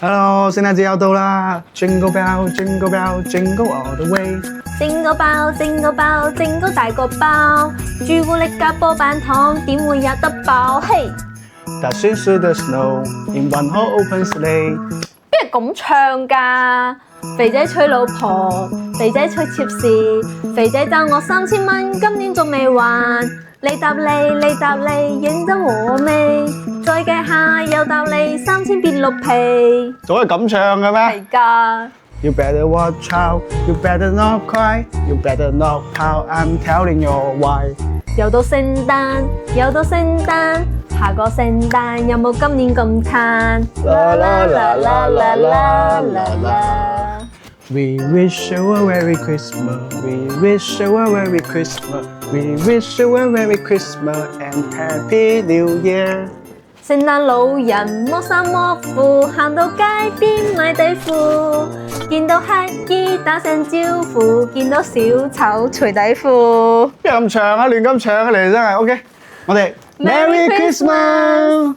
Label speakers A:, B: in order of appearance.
A: Hello，聖誕節又到啦！Jingle bell, jingle bell, jingle all the way。
B: 整個包，整個包，整個大個包，朱古力加波板糖，點會有得飽？嘿，
A: Dashing through the snow in one whole open sleigh。
B: 邊係咁唱㗎？肥仔娶老婆，肥仔娶妾侍，肥仔爭我3000蚊，今年仲未還。你答你，你答你，認真和味，再計下又答你3000變綠皮。
A: 仲可以咁唱嘅咩
B: 係㗎。
A: ？You better watch out, you better not cry, you better not pout. I'm telling you why。
B: 又到聖誕，又到聖誕，下個聖誕有冇今年咁撐？啦啦啦啦啦啦啦啦！
A: We wish you a Merry Christmas. We wish you a Merry Christmas. We wish you a Merry Christmas and Happy New Year。
B: 聖誕老人剝衫剝褲，行到街邊買底褲，見到乞兒打聲招呼，見到小丑除底褲。
A: 邊有咁長啊？亂咁唱啊！你哋真係 OK。我哋
B: Merry
A: Merry Christmas。